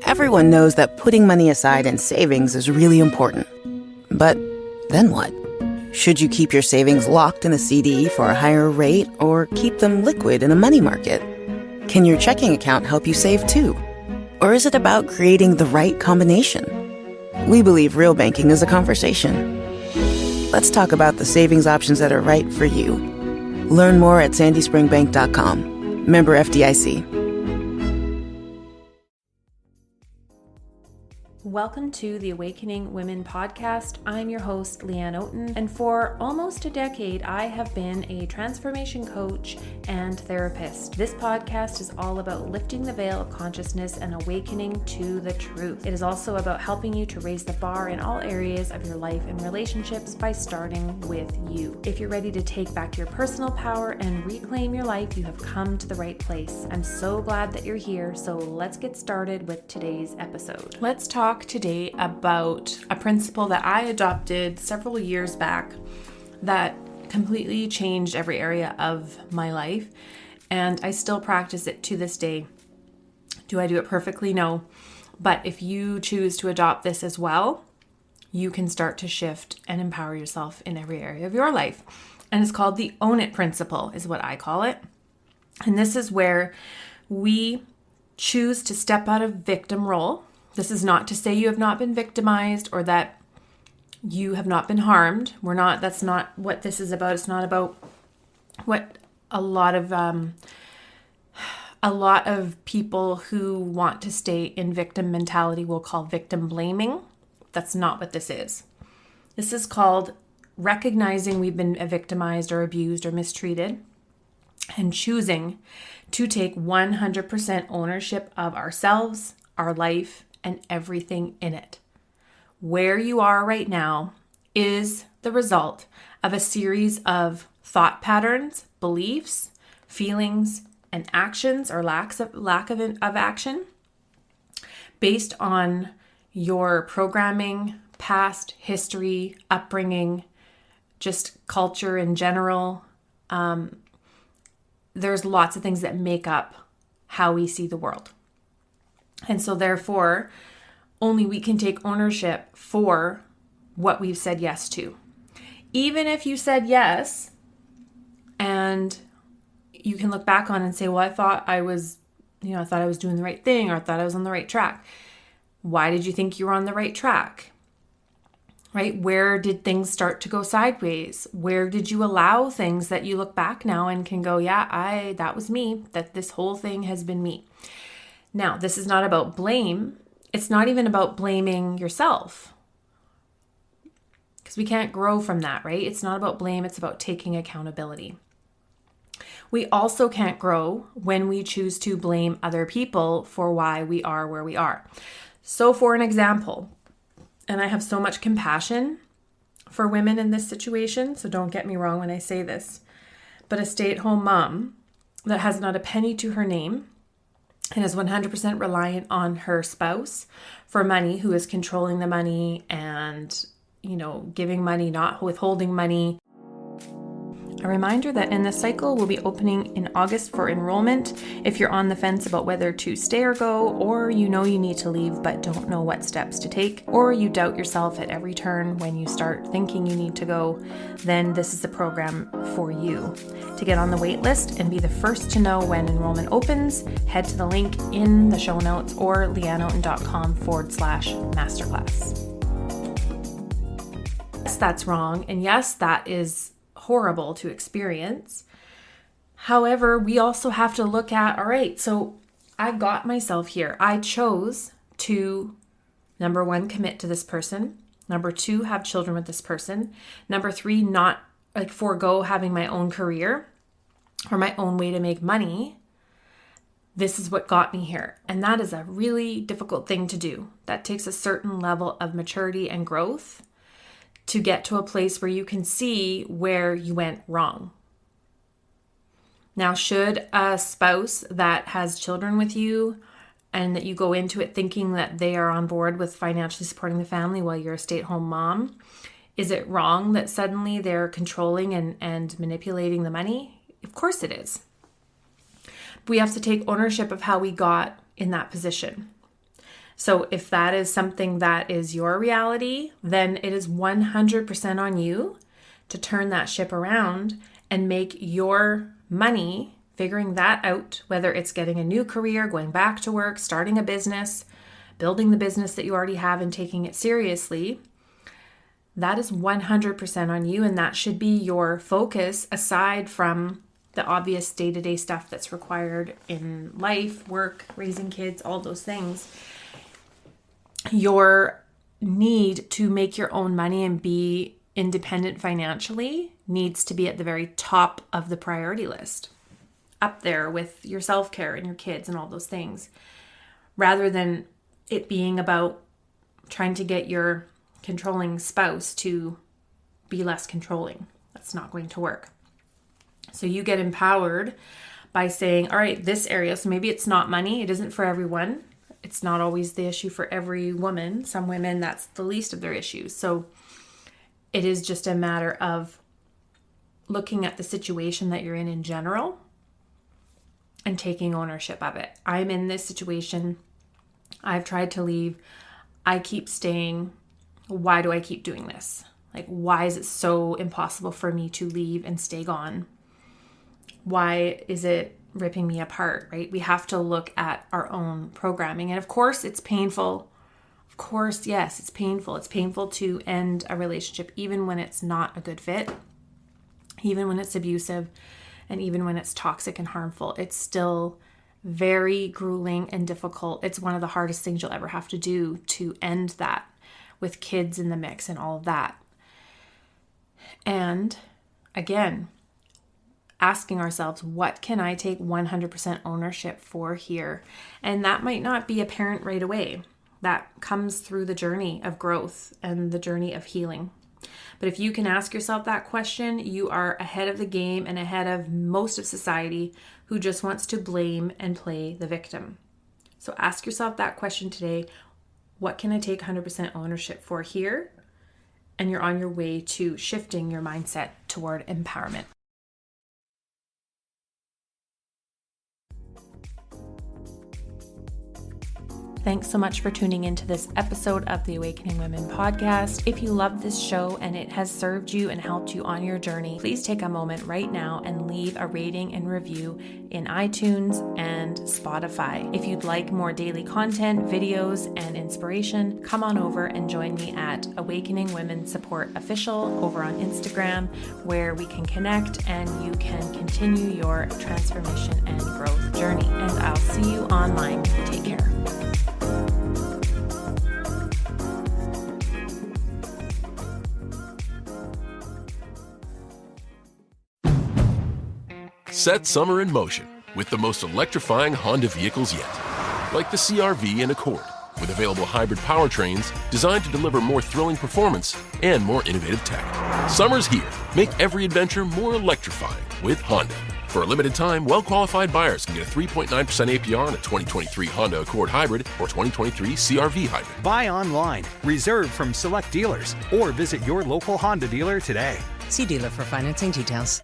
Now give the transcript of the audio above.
Everyone knows that putting money aside in savings is really important. But then what? Should you keep your savings locked in a CD for a higher rate or keep them liquid in a money market? Can your checking account help you save too? Or is it about creating the right combination? We believe real banking is a conversation. Let's talk about the savings options that are right for you. Learn more at sandyspringbank.com. Member FDIC. Welcome to the Awakening Women podcast. I'm your host, Leanne Oaten, and for almost a decade, I have been a transformation coach and therapist. This podcast is all about lifting the veil of consciousness and awakening to the truth. It is also about helping you to raise the bar in all areas of your life and relationships by starting with you. If you're ready to take back your personal power and reclaim your life, you have come to the right place. I'm so glad that you're here, so let's get started with today's episode. Let's talk today about a principle that I adopted several years back that completely changed every area of my life, and I still practice it to this day. Do I do it perfectly? No. But if you choose to adopt this as well, you can start to shift and empower yourself in every area of your life. And it's called the Own It principle, is what I call it. And this is where we choose to step out of victim role. This is not to say you have not been victimized or that you have not been harmed. That's not what this is about. It's not about what a lot of people who want to stay in victim mentality will call victim blaming. That's not what this is. This is called recognizing we've been victimized or abused or mistreated and choosing to take 100% ownership of ourselves, our life, and everything in it. Where you are right now is the result of a series of thought patterns, beliefs, feelings, and actions or lack of action based on your programming, past history, upbringing, just culture in general. There's lots of things that make up how we see the world. And so therefore, only we can take ownership for what we've said yes to. Even if you said yes, and you can look back on and say, well, I thought I was doing the right thing, or I thought I was on the right track. Why did you think you were on the right track? Right? Where did things start to go sideways? Where did you allow things that you look back now and can go, yeah, that was me, that this whole thing has been me. Now, this is not about blame. It's not even about blaming yourself, because we can't grow from that, right? It's not about blame. It's about taking accountability. We also can't grow when we choose to blame other people for why we are where we are. So for an example, and I have so much compassion for women in this situation, so don't get me wrong when I say this, but a stay-at-home mom that has not a penny to her name and is 100% reliant on her spouse for money, who is controlling the money and, giving money, not withholding money. A reminder that In the Cycle will be opening in August for enrollment. If you're on the fence about whether to stay or go, or you need to leave but don't know what steps to take, or you doubt yourself at every turn when you start thinking you need to go, then this is the program for you. To get on the wait list and be the first to know when enrollment opens, head to the link in the show notes or leanneoaten.com/masterclass. Yes, that's wrong. And yes, that is horrible to experience. However, we also have to look at, all right, so I got myself here. I chose to, number one, commit to this person. Number two, have children with this person. Number three, not forego having my own career or my own way to make money. This is what got me here. And that is a really difficult thing to do. That takes a certain level of maturity and growth to get to a place where you can see where you went wrong. Now, should a spouse that has children with you and that you go into it thinking that they are on board with financially supporting the family while you're a stay-at-home mom, is it wrong that suddenly they're controlling and manipulating the money? Of course it is. We have to take ownership of how we got in that position. So if that is something that is your reality, then it is 100% on you to turn that ship around and make your money, figuring that out, whether it's getting a new career, going back to work, starting a business, building the business that you already have and taking it seriously. That is 100% on you, and that should be your focus aside from the obvious day-to-day stuff that's required in life, work, raising kids, all those things. Your need to make your own money and be independent financially needs to be at the very top of the priority list, up there with your self-care and your kids and all those things, rather than it being about trying to get your controlling spouse to be less controlling. That's not going to work. So you get empowered by saying, all right, this area, so maybe it's not money. It isn't for everyone. It's not always the issue for every woman. Some women, that's the least of their issues. So it is just a matter of looking at the situation that you're in general and taking ownership of it. I'm in this situation. I've tried to leave. I keep staying. Why do I keep doing this? Like, why is it so impossible for me to leave and stay gone? Why is it ripping me apart, right? We have to look at our own programming. And of course, it's painful. Of course, yes, it's painful. It's painful to end a relationship, even when it's not a good fit, even when it's abusive, and even when it's toxic and harmful. It's still very grueling and difficult. It's one of the hardest things you'll ever have to do to end that with kids in the mix and all of that. And again, asking ourselves, what can I take 100% ownership for here? And that might not be apparent right away. That comes through the journey of growth and the journey of healing. But if you can ask yourself that question, you are ahead of the game and ahead of most of society who just wants to blame and play the victim. So ask yourself that question today. What can I take 100% ownership for here? And you're on your way to shifting your mindset toward empowerment. Thanks so much for tuning into this episode of the Awakening Women podcast. If you love this show and it has served you and helped you on your journey, please take a moment right now and leave a rating and review in iTunes and Spotify. If you'd like more daily content, videos, and inspiration, come on over and join me at Awakening Women Support Official over on Instagram, where we can connect and you can continue your transformation and growth journey. And I'll see you online. Take care. Set summer in motion with the most electrifying Honda vehicles yet. Like the CR-V and Accord, with available hybrid powertrains designed to deliver more thrilling performance and more innovative tech. Summer's here. Make every adventure more electrifying with Honda. For a limited time, well-qualified buyers can get a 3.9% APR on a 2023 Honda Accord Hybrid or 2023 CR-V Hybrid. Buy online, reserve from select dealers, or visit your local Honda dealer today. See dealer for financing details.